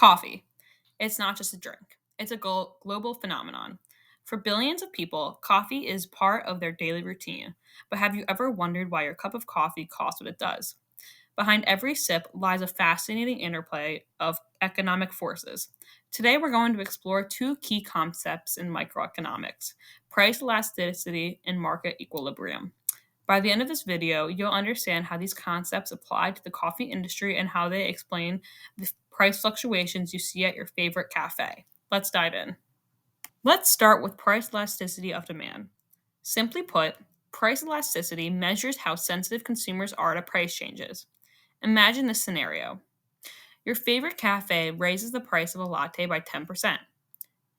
Coffee. It's not just a drink, it's a global phenomenon. For billions of people, coffee is part of their daily routine. But have you ever wondered why your cup of coffee costs what it does? Behind every sip lies a fascinating interplay of economic forces. Today, we're going to explore two key concepts in microeconomics: price elasticity and market equilibrium. By the end of this video, you'll understand how these concepts apply to the coffee industry and how they explain the price fluctuations you see at your favorite cafe. Let's dive in. Let's start with price elasticity of demand. Simply put, price elasticity measures how sensitive consumers are to price changes. Imagine this scenario. Your favorite cafe raises the price of a latte by 10%.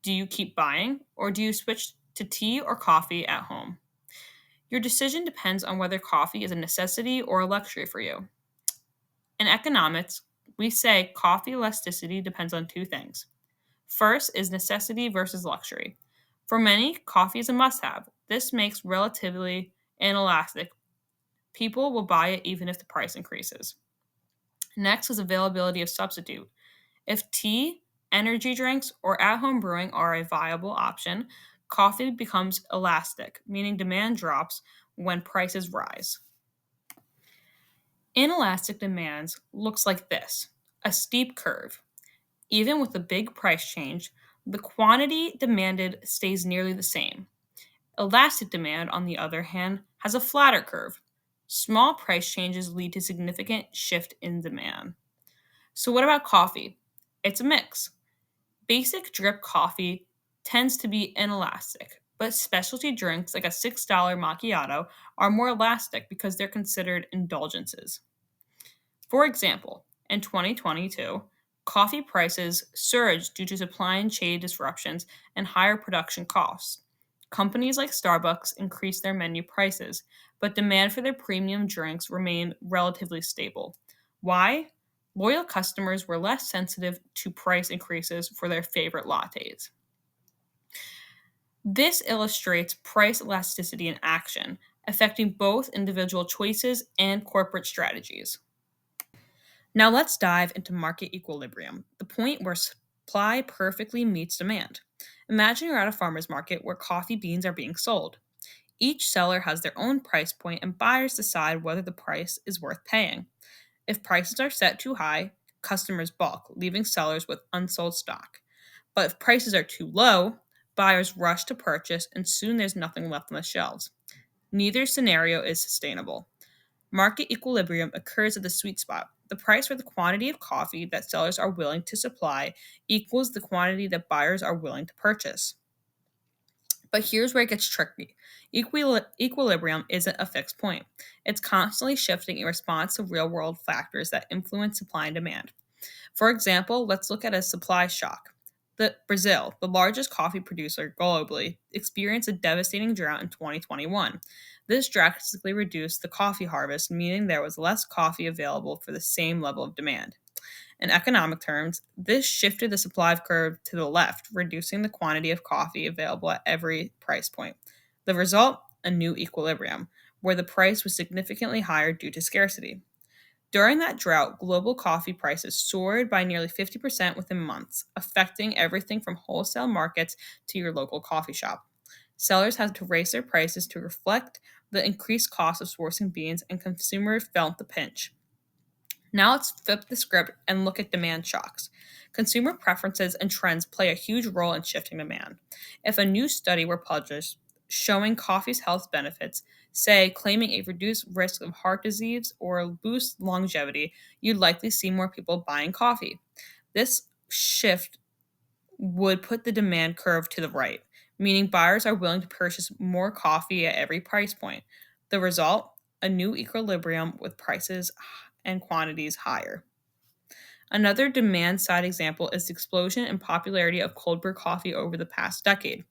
Do you keep buying, or do you switch to tea or coffee at home? Your decision depends on whether coffee is a necessity or a luxury for you. In economics, we say coffee elasticity depends on two things. First is necessity versus luxury. For many, coffee is a must have. This makes relatively inelastic. People will buy it even if the price increases. Next is availability of substitute. If tea, energy drinks, or at home brewing are a viable option, coffee becomes elastic, meaning demand drops when prices rise. Inelastic demands looks like this: a steep curve. Even with a big price change, the quantity demanded stays nearly the same. Elastic demand, on the other hand, has a flatter curve. Small price changes lead to significant shift in demand. So what about coffee? It's a mix. Basic drip coffee tends to be inelastic, but specialty drinks like a $6 macchiato are more elastic because they're considered indulgences. For example, in 2022, coffee prices surged due to supply and chain disruptions and higher production costs. Companies like Starbucks increased their menu prices, but demand for their premium drinks remained relatively stable. Why? Loyal customers were less sensitive to price increases for their favorite lattes. This illustrates price elasticity in action, affecting both individual choices and corporate strategies. Now let's dive into market equilibrium, the point where supply perfectly meets demand. Imagine you're at a farmer's market where coffee beans are being sold. Each seller has their own price point, and buyers decide whether the price is worth paying. If prices are set too high, customers balk, leaving sellers with unsold stock. But if prices are too low, buyers rush to purchase, and soon there's nothing left on the shelves. Neither scenario is sustainable. Market equilibrium occurs at the sweet spot. The price for the quantity of coffee that sellers are willing to supply equals the quantity that buyers are willing to purchase. But here's where it gets tricky. Equilibrium isn't a fixed point. It's constantly shifting in response to real world factors that influence supply and demand. For example, let's look at a supply shock. Brazil, the largest coffee producer globally, experienced a devastating drought in 2021. This drastically reduced the coffee harvest, meaning there was less coffee available for the same level of demand. In economic terms, this shifted the supply curve to the left, reducing the quantity of coffee available at every price point. The result? A new equilibrium, where the price was significantly higher due to scarcity. During that drought, global coffee prices soared by nearly 50% within months, affecting everything from wholesale markets to your local coffee shop. Sellers had to raise their prices to reflect the increased cost of sourcing beans, and consumers felt the pinch. Now let's flip the script and look at demand shocks. Consumer preferences and trends play a huge role in shifting demand. If a new study were published showing coffee's health benefits, say claiming a reduced risk of heart disease or boost longevity, you'd likely see more people buying coffee. This shift would put the demand curve to the right, meaning buyers are willing to purchase more coffee at every price point. The result? A new equilibrium with prices and quantities higher. Another demand side example is the explosion in popularity of cold brew coffee over the past decade.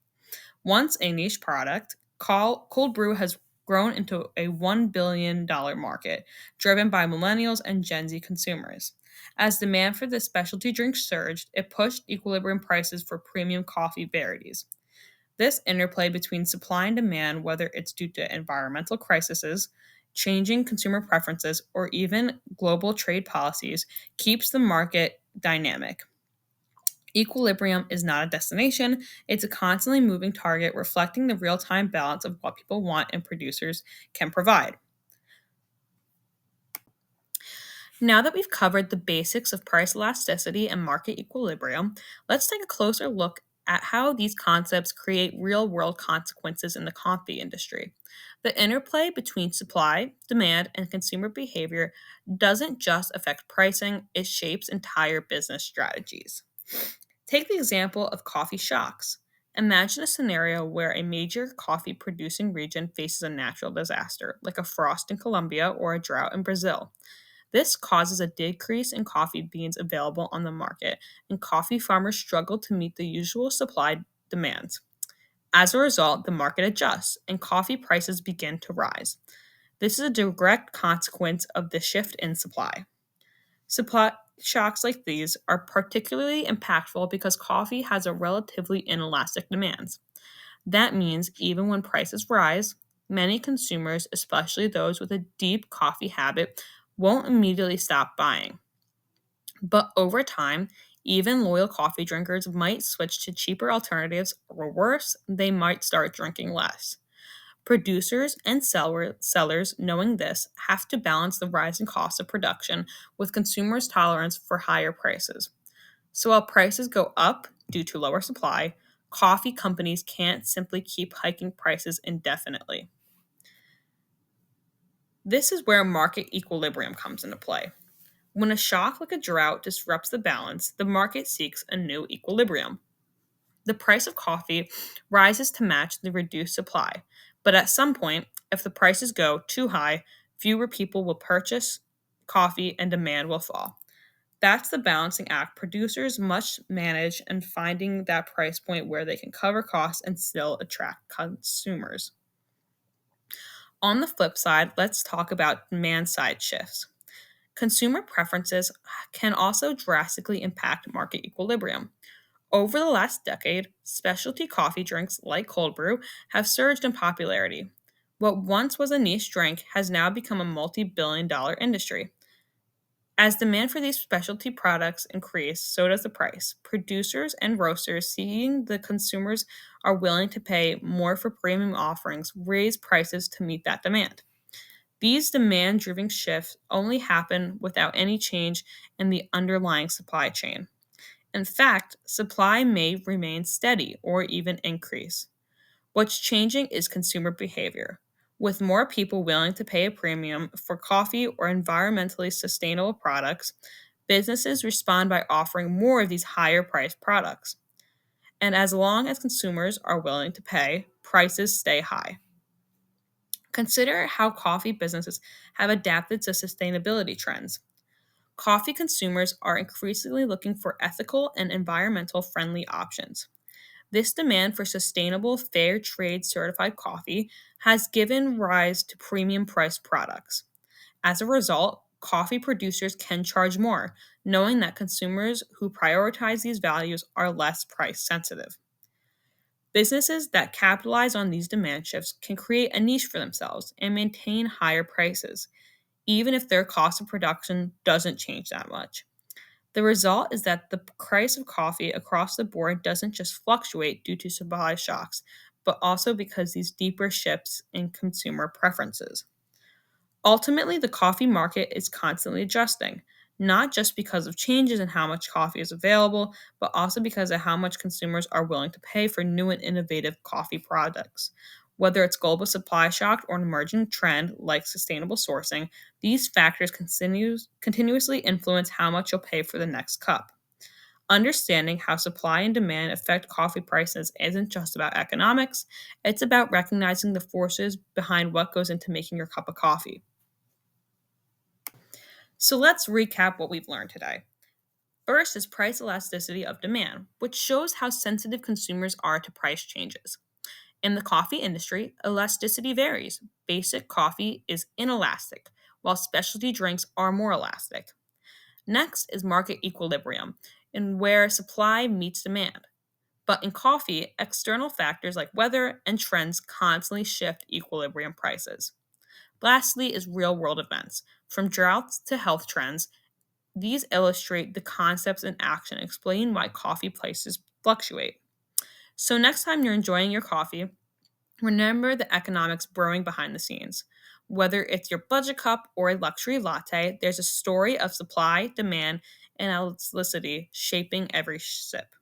Once a niche product, cold brew has grown into a $1 billion market, driven by millennials and Gen Z consumers. As demand for this specialty drink surged, it pushed equilibrium prices for premium coffee varieties. This interplay between supply and demand, whether it's due to environmental crises, changing consumer preferences, or even global trade policies, keeps the market dynamic. Equilibrium is not a destination, it's a constantly moving target reflecting the real time balance of what people want and producers can provide. Now that we've covered the basics of price elasticity and market equilibrium, let's take a closer look at how these concepts create real world consequences in the coffee industry. The interplay between supply, demand, and consumer behavior doesn't just affect pricing, it shapes entire business strategies. Take the example of coffee shocks. Imagine a scenario where a major coffee producing region faces a natural disaster, like a frost in Colombia or a drought in Brazil. This causes a decrease in coffee beans available on the market, and coffee farmers struggle to meet the usual supply demands. As a result, the market adjusts and coffee prices begin to rise. This is a direct consequence of the shift in supply. Supply shocks like these are particularly impactful because coffee has a relatively inelastic demand. That means even when prices rise, many consumers, especially those with a deep coffee habit, won't immediately stop buying. But over time, even loyal coffee drinkers might switch to cheaper alternatives, or worse, they might start drinking less. Producers and sellers, knowing this, have to balance the rising cost of production with consumers' tolerance for higher prices. So while prices go up due to lower supply, coffee companies can't simply keep hiking prices indefinitely. This is where market equilibrium comes into play. When a shock like a drought disrupts the balance, the market seeks a new equilibrium. The price of coffee rises to match the reduced supply, but at some point, if the prices go too high, fewer people will purchase coffee and demand will fall. That's the balancing act producers must manage and finding that price point where they can cover costs and still attract consumers. On the flip side, let's talk about demand side shifts. Consumer preferences can also drastically impact market equilibrium. Over the last decade, specialty coffee drinks like cold brew have surged in popularity. What once was a niche drink has now become a multi billion-dollar industry. As demand for these specialty products increase, so does the price. Producers and roasters, seeing the consumers are willing to pay more for premium offerings, raise prices to meet that demand. These demand driven shifts only happen without any change in the underlying supply chain. In fact, supply may remain steady or even increase. What's changing is consumer behavior. With more people willing to pay a premium for coffee or environmentally sustainable products, businesses respond by offering more of these higher priced products. And as long as consumers are willing to pay, prices stay high. Consider how coffee businesses have adapted to sustainability trends. Coffee consumers are increasingly looking for ethical and environmental friendly options. This demand for sustainable, fair trade certified coffee has given rise to premium priced products. As a result, coffee producers can charge more, knowing that consumers who prioritize these values are less price sensitive. Businesses that capitalize on these demand shifts can create a niche for themselves and maintain higher prices, even if their cost of production doesn't change that much. The result is that the price of coffee across the board doesn't just fluctuate due to supply shocks, but also because these deeper shifts in consumer preferences. Ultimately, the coffee market is constantly adjusting, not just because of changes in how much coffee is available, but also because of how much consumers are willing to pay for new and innovative coffee products. Whether it's global supply shock or an emerging trend like sustainable sourcing, these factors continuously influence how much you'll pay for the next cup. Understanding how supply and demand affect coffee prices isn't just about economics, it's about recognizing the forces behind what goes into making your cup of coffee. So let's recap what we've learned today. First is price elasticity of demand, which shows how sensitive consumers are to price changes. In the coffee industry, elasticity varies. Basic coffee is inelastic, while specialty drinks are more elastic. Next is market equilibrium, in where supply meets demand. But in coffee, external factors like weather and trends constantly shift equilibrium prices. Lastly is real world events. From droughts to health trends, These illustrate the concepts in action, explain why coffee prices fluctuate. So, next time you're enjoying your coffee, remember the economics brewing behind the scenes. Whether it's your budget cup or a luxury latte, there's a story of supply, demand, and elasticity shaping every sip.